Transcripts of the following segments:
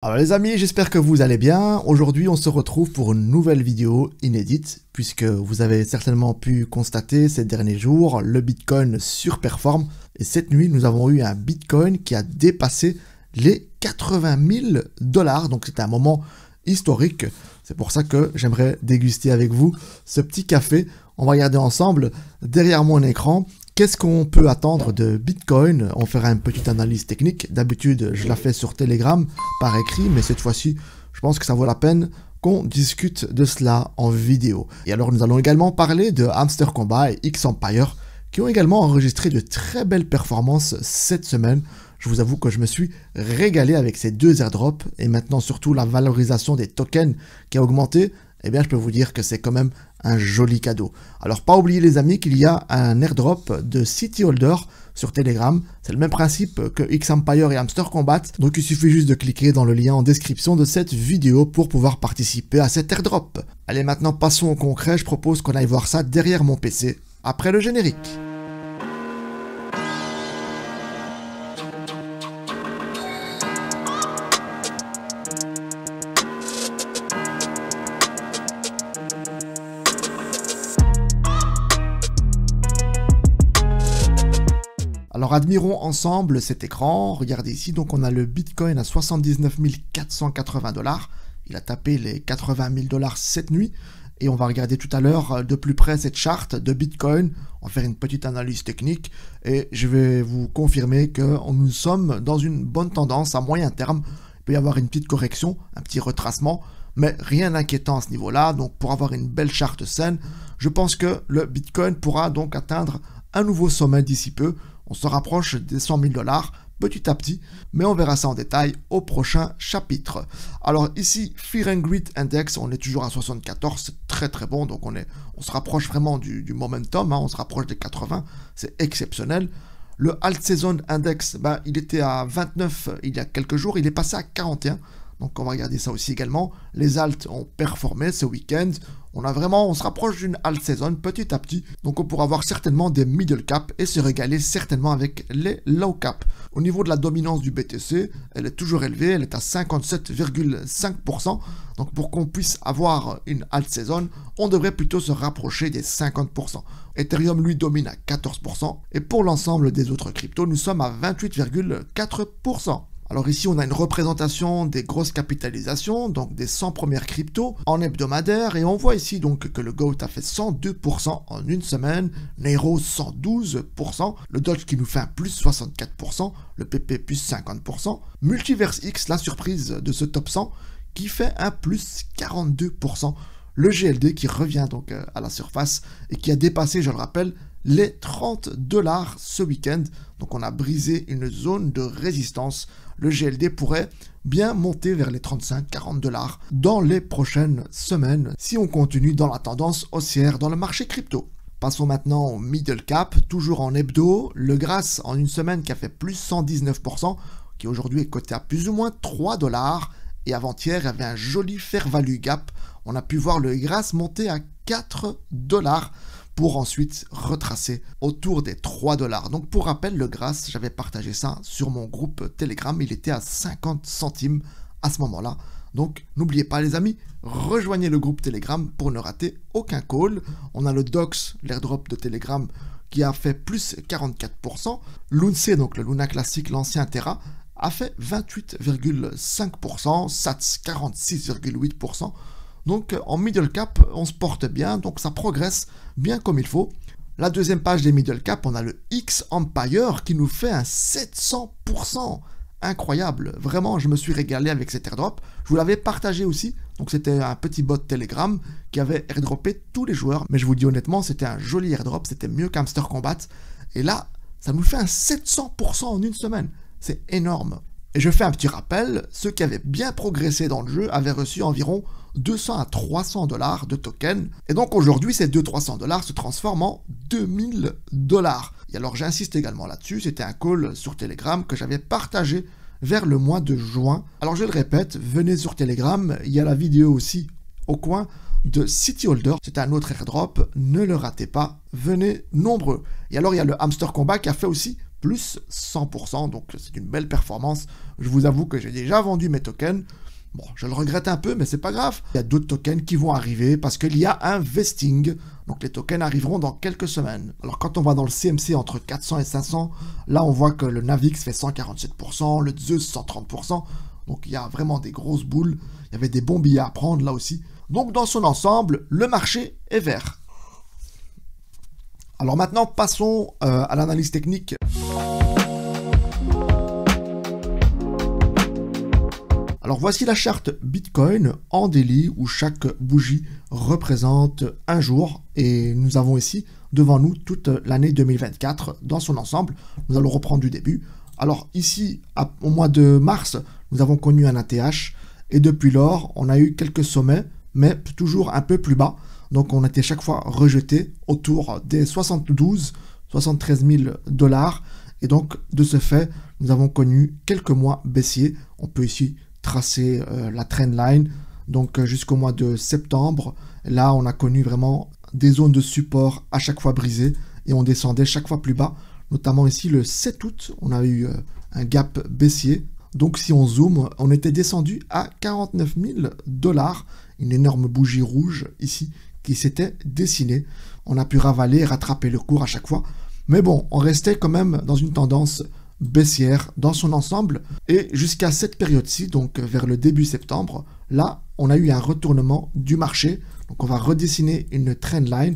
Alors les amis, j'espère que vous allez bien. Aujourd'hui, on se retrouve pour une nouvelle vidéo inédite, puisque vous avez certainement pu constater ces derniers jours, le Bitcoin surperforme. Et cette nuit, nous avons eu un Bitcoin qui a dépassé les 80 000 $. Donc c'est un moment historique. C'est pour ça que j'aimerais déguster avec vous ce petit café. On va regarder ensemble derrière mon écran. Qu'est-ce qu'on peut attendre de Bitcoin? On fera une petite analyse technique. D'habitude, je la fais sur Telegram par écrit, mais cette fois-ci, je pense que ça vaut la peine qu'on discute de cela en vidéo. Et alors, nous allons également parler de Hamster Combat et X-Empire, qui ont également enregistré de très belles performances cette semaine. Je vous avoue que je me suis régalé avec ces deux airdrops, et maintenant surtout la valorisation des tokens qui a augmenté. Eh bien, je peux vous dire que c'est quand même un joli cadeau. Alors, pas oublier les amis qu'il y a un airdrop de City Holder sur Telegram. C'est le même principe que X-Empire et Hamster Combat. Donc, il suffit juste de cliquer dans le lien en description de cette vidéo pour pouvoir participer à cet airdrop. Allez, maintenant, passons au concret. Je propose qu'on aille voir ça derrière mon PC, après le générique. Alors admirons ensemble cet écran, regardez ici, donc on a le Bitcoin à 79 480 $, il a tapé les 80 000 $ cette nuit, et on va regarder tout à l'heure de plus près cette charte de Bitcoin, on va faire une petite analyse technique, et je vais vous confirmer que nous sommes dans une bonne tendance à moyen terme. Il peut y avoir une petite correction, un petit retracement, mais rien d'inquiétant à ce niveau-là. Donc pour avoir une belle charte saine, je pense que le Bitcoin pourra donc atteindre un nouveau sommet d'ici peu. On se rapproche des 100 000 $ petit à petit, mais on verra ça en détail au prochain chapitre. Alors ici, Fear and Greed Index, on est toujours à 74, c'est très très bon, donc on se rapproche vraiment du momentum, on se rapproche des 80, c'est exceptionnel. Le Alt Season Index, il était à 29 il y a quelques jours, il est passé à 41. Donc on va regarder ça aussi également. Les alts ont performé ce week-end. On se rapproche d'une alt season petit à petit. Donc on pourra avoir certainement des middle cap et se régaler certainement avec les low cap. Au niveau de la dominance du BTC, elle est toujours élevée. Elle est à 57,5%. Donc pour qu'on puisse avoir une alt season, on devrait plutôt se rapprocher des 50%. Ethereum lui domine à 14%. Et pour l'ensemble des autres cryptos, nous sommes à 28,4%. Alors ici, on a une représentation des grosses capitalisations, donc des 100 premières cryptos en hebdomadaire, et on voit ici donc que le GOAT a fait 102% en une semaine, Nero 112%, le Doge qui nous fait un plus 64%, le PP plus 50%, Multiverse X, la surprise de ce top 100, qui fait un plus 42%, le GLD qui revient donc à la surface et qui a dépassé, je le rappelle, les 30 $ ce week-end. Donc on a brisé une zone de résistance. Le GLD pourrait bien monter vers les 35-40 $ dans les prochaines semaines si on continue dans la tendance haussière dans le marché crypto. Passons maintenant au middle cap, toujours en hebdo. Le Grass en une semaine qui a fait plus 119%, qui aujourd'hui est coté à plus ou moins 3 $. Et avant-hier, il y avait un joli fair value gap. On a pu voir le Grass monter à 4 $. Pour ensuite retracer autour des 3 $. Donc pour rappel, le Grass, j'avais partagé ça sur mon groupe Telegram, il était à 50 centimes à ce moment-là. Donc n'oubliez pas les amis, rejoignez le groupe Telegram pour ne rater aucun call. On a le Dox, l'airdrop de Telegram, qui a fait plus 44%. Lunce, donc le Luna classique, l'ancien Terra, a fait 28,5%, Sats 46,8%. Donc en middle cap, on se porte bien, donc ça progresse bien comme il faut. La deuxième page des middle cap, on a le X-Empire qui nous fait un 700%. Incroyable, vraiment, je me suis régalé avec cet airdrop. Je vous l'avais partagé aussi, donc c'était un petit bot Telegram qui avait airdroppé tous les joueurs. Mais je vous dis honnêtement, c'était un joli airdrop, c'était mieux qu'Hamster Combat. Et là, ça nous fait un 700% en une semaine. C'est énorme. Et je fais un petit rappel, ceux qui avaient bien progressé dans le jeu avaient reçu environ 200 à 300 $ de tokens. Et donc aujourd'hui, ces 200-300 $ se transforment en 2000 $. Et alors j'insiste également là-dessus, c'était un call sur Telegram que j'avais partagé vers le mois de juin. Alors je le répète, venez sur Telegram, il y a la vidéo aussi au coin de City Holder. C'est un autre airdrop, ne le ratez pas, venez nombreux. Et alors il y a le Hamster Combat qui a fait aussi plus 100%, donc c'est une belle performance. Je vous avoue que j'ai déjà vendu mes tokens. Bon, je le regrette un peu, mais c'est pas grave. Il y a d'autres tokens qui vont arriver parce qu'il y a un vesting. Donc les tokens arriveront dans quelques semaines. Alors quand on va dans le CMC entre 400 et 500, là on voit que le Navix fait 147%, le Zeus 130%. Donc il y a vraiment des grosses boules. Il y avait des bons billets à prendre là aussi. Donc dans son ensemble, le marché est vert. Alors maintenant, passons à l'analyse technique. Alors voici la charte Bitcoin en daily où chaque bougie représente un jour. Et nous avons ici devant nous toute l'année 2024 dans son ensemble. Nous allons reprendre du début. Alors ici, au mois de mars, nous avons connu un ATH. Et depuis lors, on a eu quelques sommets, mais toujours un peu plus bas. Donc on était chaque fois rejeté autour des 73 000 dollars. Et donc de ce fait, nous avons connu quelques mois baissiers. On peut ici tracer la trendline. Donc jusqu'au mois de septembre, là on a connu vraiment des zones de support à chaque fois brisées. Et on descendait chaque fois plus bas. Notamment ici le 7 août, on a eu un gap baissier. Donc si on zoome, on était descendu à 49 000 dollars. Une énorme bougie rouge ici qui s'était dessinée. On a pu ravaler et rattraper le cours à chaque fois. Mais bon, on restait quand même dans une tendance baissière dans son ensemble. Et jusqu'à cette période-ci, donc vers le début septembre, là, on a eu un retournement du marché. Donc on va redessiner une trendline.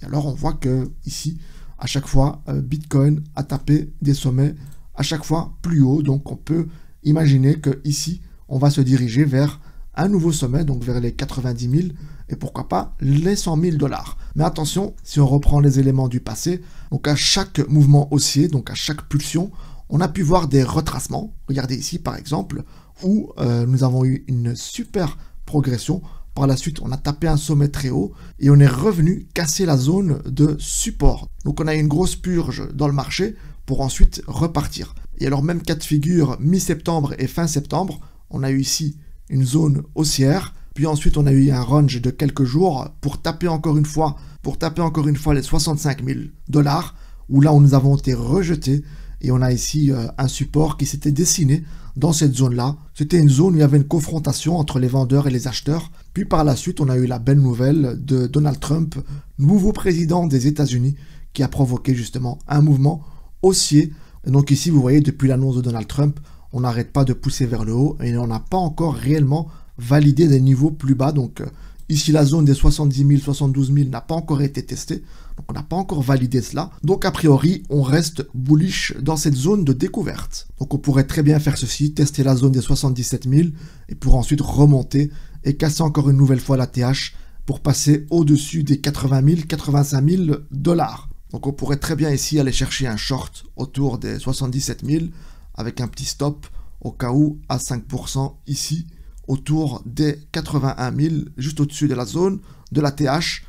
Et alors on voit que ici, à chaque fois, Bitcoin a tapé des sommets à chaque fois plus haut. Donc on peut imaginer que ici, on va se diriger vers un nouveau sommet, donc vers les 90 000 et pourquoi pas les 100 000 dollars. Mais attention, si on reprend les éléments du passé, donc à chaque mouvement haussier, donc à chaque pulsion, on a pu voir des retracements. Regardez ici par exemple, où nous avons eu une super progression. Par la suite, on a tapé un sommet très haut et on est revenu casser la zone de support. Donc on a eu une grosse purge dans le marché pour ensuite repartir. Et alors même cas de figure mi-septembre et fin septembre, on a eu ici une zone haussière, puis ensuite on a eu un range de quelques jours pour taper encore une fois les 65 000 dollars, où là où nous avons été rejetés, et on a ici un support qui s'était dessiné dans cette zone-là. C'était une zone où il y avait une confrontation entre les vendeurs et les acheteurs, puis par la suite on a eu la belle nouvelle de Donald Trump, nouveau président des États-Unis, qui a provoqué justement un mouvement haussier. Et donc ici vous voyez, depuis l'annonce de Donald Trump, on n'arrête pas de pousser vers le haut et on n'a pas encore réellement validé des niveaux plus bas. Donc ici la zone des 70 000, 72 000 n'a pas encore été testée. Donc on n'a pas encore validé cela. Donc a priori on reste bullish dans cette zone de découverte. Donc on pourrait très bien faire ceci, tester la zone des 77 000 et pour ensuite remonter et casser encore une nouvelle fois la TH pour passer au-dessus des 80 000, 85 000 dollars. Donc on pourrait très bien ici aller chercher un short autour des 77 000 avec un petit stop au cas où à 5% ici autour des 81 000 juste au-dessus de la zone de la TH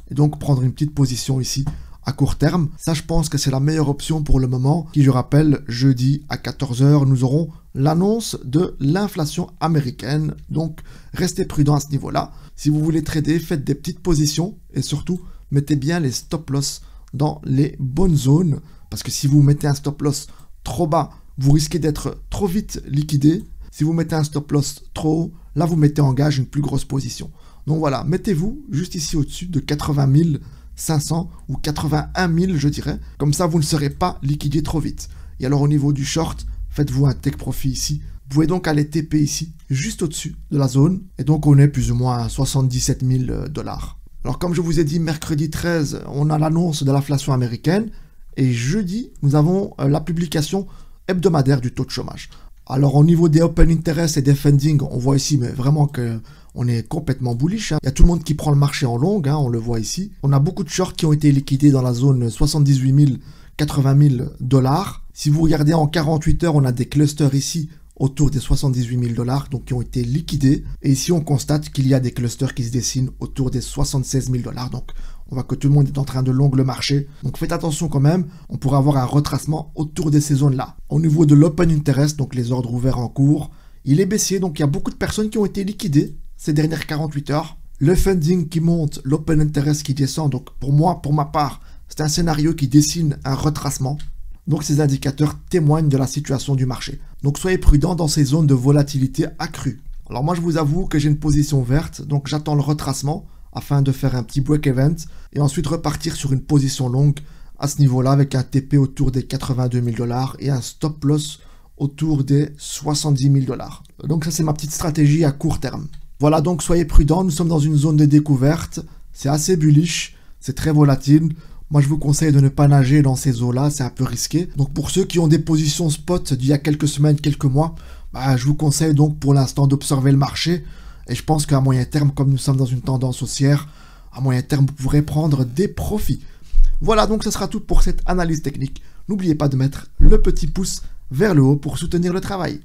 et donc prendre une petite position ici à court terme. Ça je pense que c'est la meilleure option pour le moment qui, je rappelle, jeudi à 14 h nous aurons l'annonce de l'inflation américaine, donc restez prudent à ce niveau là. Si vous voulez trader, faites des petites positions et surtout mettez bien les stop loss dans les bonnes zones, parce que si vous mettez un stop loss trop bas, vous risquez d'être trop vite liquidé. Si vous mettez un stop loss trop haut, là vous mettez en gage une plus grosse position. Donc voilà, mettez-vous juste ici au-dessus de 80 500 ou 81 000 je dirais. Comme ça vous ne serez pas liquidé trop vite. Et alors au niveau du short, faites-vous un take profit ici. Vous pouvez donc aller TP ici, juste au-dessus de la zone. Et donc on est plus ou moins à 77 000 dollars. Alors comme je vous ai dit, mercredi 13, on a l'annonce de l'inflation américaine. Et jeudi, nous avons la publication hebdomadaire du taux de chômage. Alors au niveau des open interest et des funding, on voit ici mais vraiment que on est complètement bullish. Il y a tout le monde qui prend le marché en long, on le voit ici. On a beaucoup de shorts qui ont été liquidés dans la zone 78 000, 80 000 dollars. Si vous regardez en 48 heures, on a des clusters ici autour des 78 000 dollars, donc qui ont été liquidés. Et ici, on constate qu'il y a des clusters qui se dessinent autour des 76 000 dollars. Donc, on voit que tout le monde est en train de long le marché. Donc, faites attention quand même. On pourrait avoir un retracement autour de ces zones-là. Au niveau de l'open interest, donc les ordres ouverts en cours, il est baissier. Donc, il y a beaucoup de personnes qui ont été liquidées ces dernières 48 heures. Le funding qui monte, l'open interest qui descend. Donc, pour moi, pour ma part, c'est un scénario qui dessine un retracement. Donc ces indicateurs témoignent de la situation du marché. Donc soyez prudents dans ces zones de volatilité accrue. Alors moi je vous avoue que j'ai une position verte, donc j'attends le retracement afin de faire un petit break event et ensuite repartir sur une position longue à ce niveau-là avec un TP autour des 82 000 $ et un stop loss autour des 70 000 $. Donc ça c'est ma petite stratégie à court terme. Voilà, donc soyez prudents, nous sommes dans une zone de découverte, c'est assez bullish, c'est très volatile. Moi je vous conseille de ne pas nager dans ces eaux-là, c'est un peu risqué. Donc pour ceux qui ont des positions spot d'il y a quelques semaines, quelques mois, je vous conseille donc pour l'instant d'observer le marché. Et je pense qu'à moyen terme, comme nous sommes dans une tendance haussière, à moyen terme vous pourrez prendre des profits. Voilà, donc ce sera tout pour cette analyse technique. N'oubliez pas de mettre le petit pouce vers le haut pour soutenir le travail.